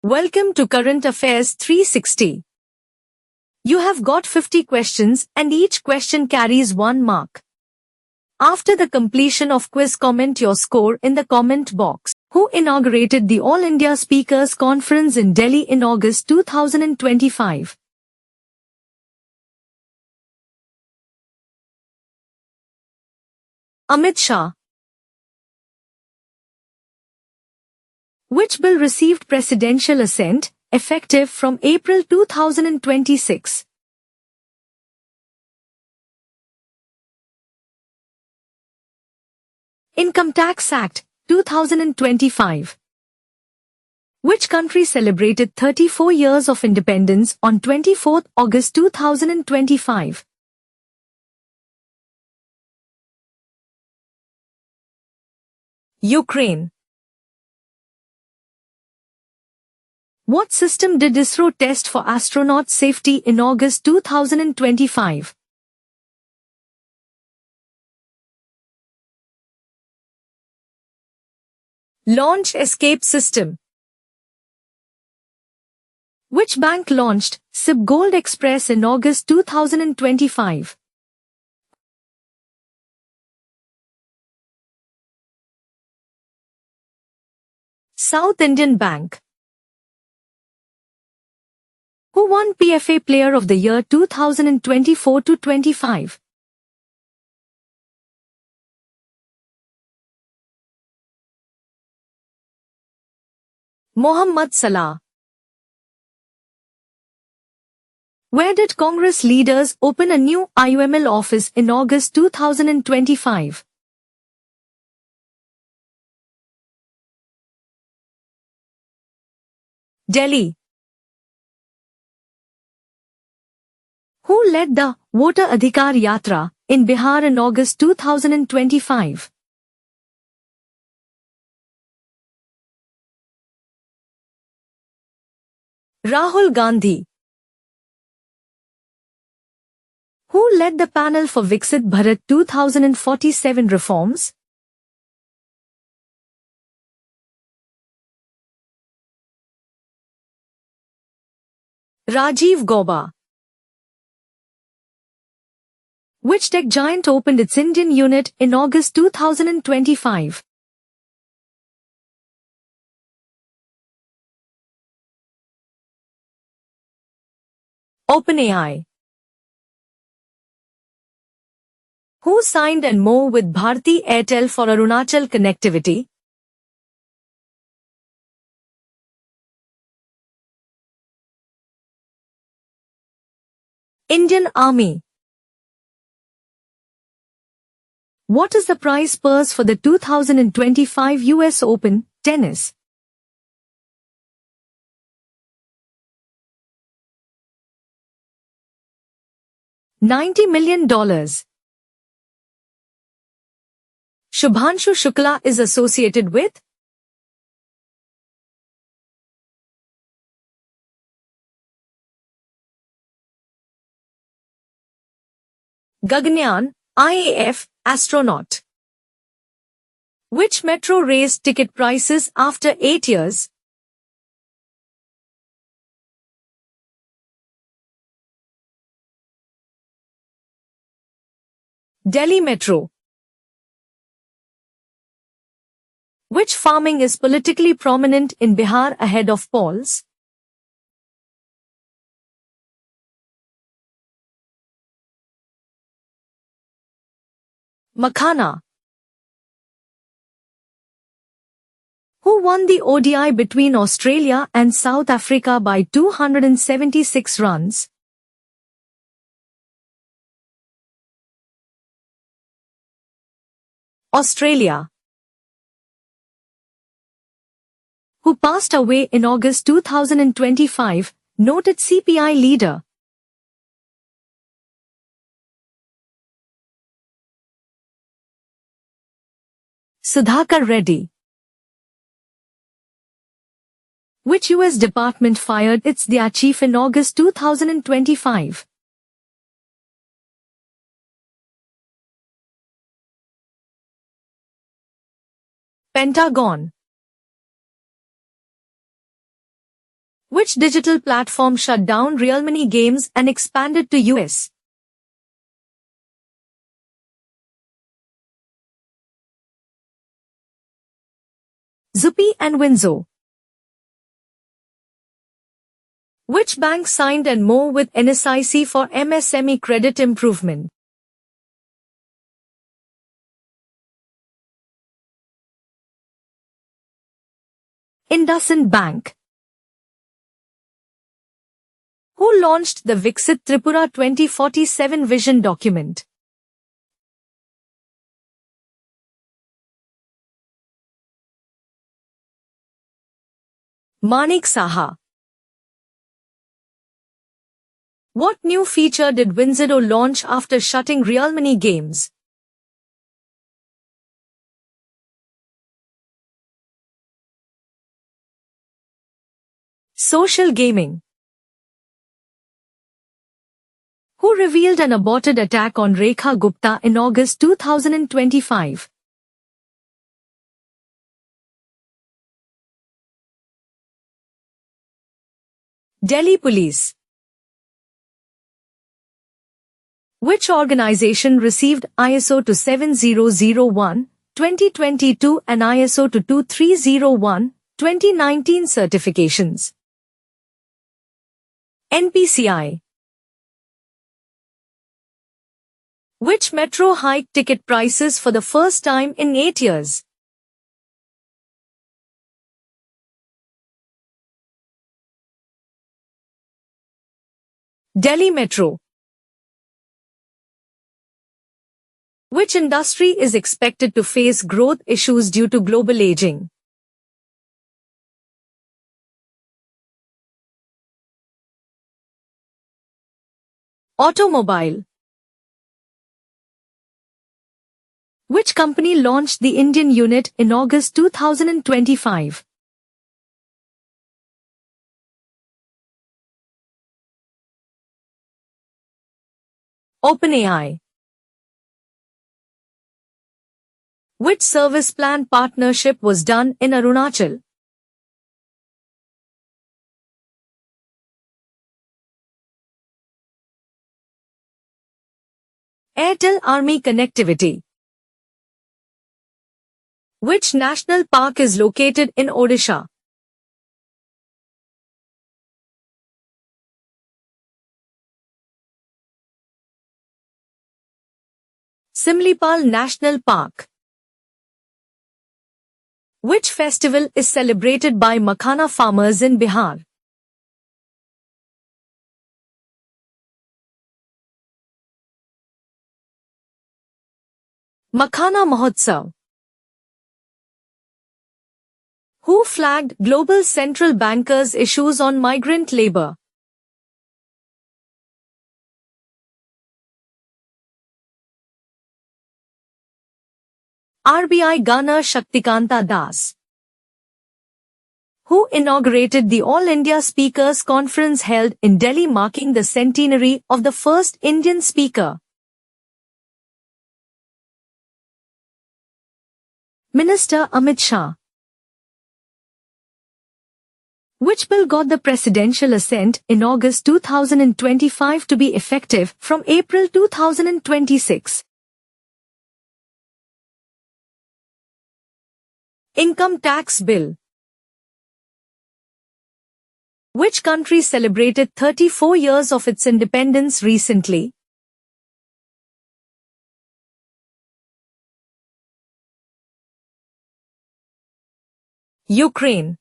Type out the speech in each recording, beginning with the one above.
Welcome to Current Affairs 360. You have got 50 questions and each question carries 1 mark. After the completion of quiz, comment your score in the comment box. Who inaugurated the All India Speakers Conference in Delhi in August 2025? Amit Shah. Which bill received presidential assent, effective from April 2026? Income Tax Act, 2025. Which country celebrated 34 years of independence on 24 August 2025? Ukraine. What system did ISRO test for astronaut safety in August 2025? Launch Escape System. Which bank launched SIB Gold Express in August 2025? South Indian Bank. Who won PFA Player of the Year 2024-25? Mohammad Salah. Where did Congress leaders open a new IUML office in August 2025? Delhi. Who led the Voter Adhikar Yatra in Bihar in August 2025? Rahul Gandhi. Who led the panel for Viksit Bharat 2047 reforms? Rajiv Gauba. Which tech giant opened its Indian unit in August 2025? OpenAI. Who signed an MoU with Bharti Airtel for Arunachal connectivity? Indian Army. What is the prize purse for the 2025 US Open Tennis? $90 million. Shubhanshu Shukla is associated with Gaganyaan, IAF, astronaut. Which metro raised ticket prices after 8 years? Delhi Metro. Which farming is politically prominent in Bihar ahead of polls? Makhana. Who won the ODI between Australia and South Africa by 276 runs? Australia. Who passed away in August 2025, noted CPI leader. Sudhakar Reddy. Which US department fired its DIA chief in August 2025? Pentagon. Which digital platform shut down Real Money Games and expanded to US? Zupi and Winzo. Which bank signed and more with NSIC for MSME credit improvement? IndusInd Bank. Who launched the Viksit Tripura 2047 vision document? Manik Saha. What new feature did Winzido launch after shutting Real Money Games? Social gaming. Who revealed an aborted attack on Rekha Gupta in August 2025? Delhi Police. Which organization received ISO 27001:2022 and ISO 22301:2019 certifications? NPCI. Which metro hiked ticket prices for the first time in 8 years? Delhi Metro. Which industry is expected to face growth issues due to global aging? Automobile. Which company launched the Indian unit in August 2025? OpenAI. Which service plan partnership was done in Arunachal? Airtel Army Connectivity. Which national park is located in Odisha? Simlipal National Park. Which festival is celebrated by Makhana farmers in Bihar? Makhana Mahotsav. Who flagged global central bankers' issues on migrant labor? RBI Governor Shaktikanta Das. Who inaugurated the All India Speakers Conference held in Delhi marking the centenary of the first Indian speaker? Minister Amit Shah. Which bill got the presidential assent in August 2025 to be effective from April 2026? Income Tax Bill. Which country celebrated 34 years of its independence recently? Ukraine.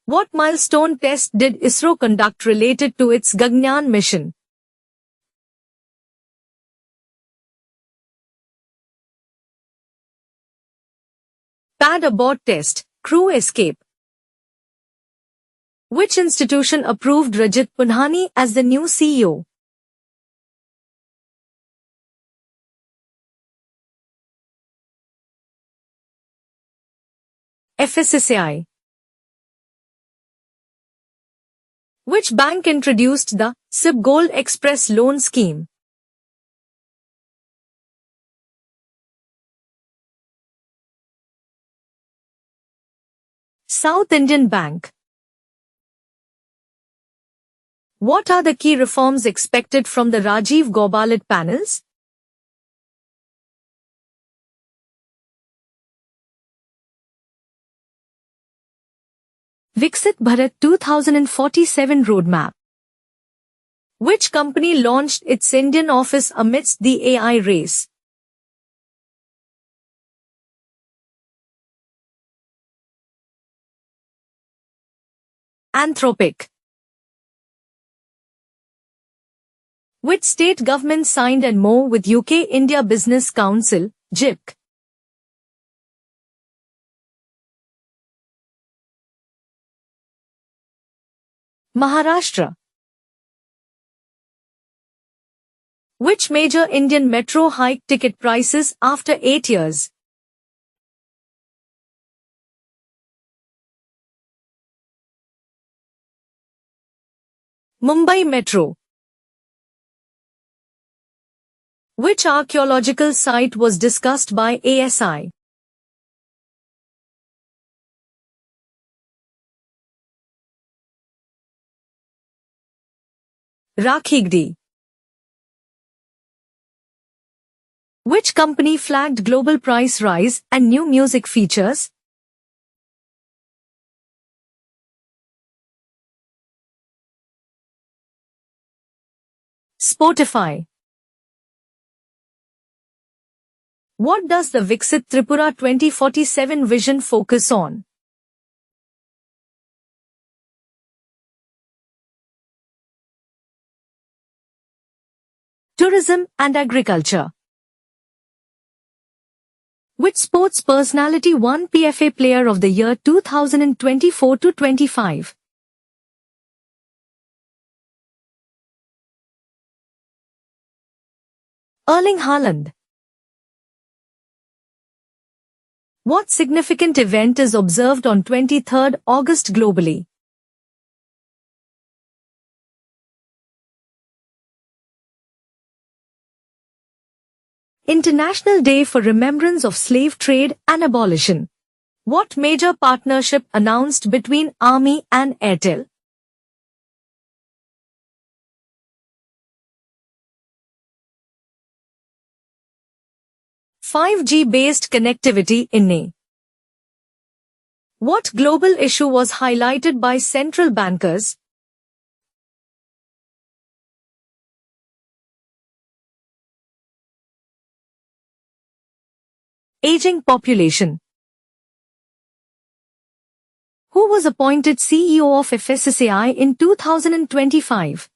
What milestone test did ISRO conduct related to its Gaganyaan mission? Pad abort test, crew escape. Which institution approved Rajat Punhani as the new CEO? FSSAI. Which bank introduced the SIB Gold Express loan scheme? South Indian Bank. What are the key reforms expected from the Rajiv Gaubalit panels? Viksit Bharat 2047 Roadmap. Which company launched its Indian office amidst the AI race? Anthropic. Which state government signed an MoU with UK-India Business Council, JIPC? Maharashtra. Which major Indian metro hiked ticket prices after 8 years? Mumbai Metro. Which archaeological site was discussed by ASI? Rakhigdi. Which company flagged global price rise and new music features? Spotify. What does the Viksit Tripura 2047 vision focus on? Tourism and agriculture. Which sports personality won PFA Player of the Year 2024-25? Erling Haaland. What significant event is observed on 23rd August globally? International Day for Remembrance of Slave Trade and Abolition. What major partnership announced between Army and Airtel? (5G-based connectivity in A). What global issue was highlighted by central bankers? Aging population. Who was appointed CEO of FSSAI in 2025?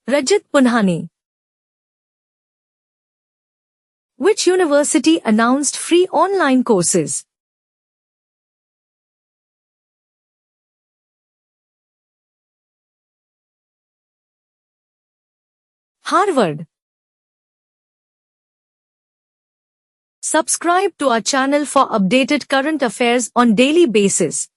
Rajat Punhani. Which university announced free online courses? Harvard. Subscribe to our channel for updated current affairs on daily basis.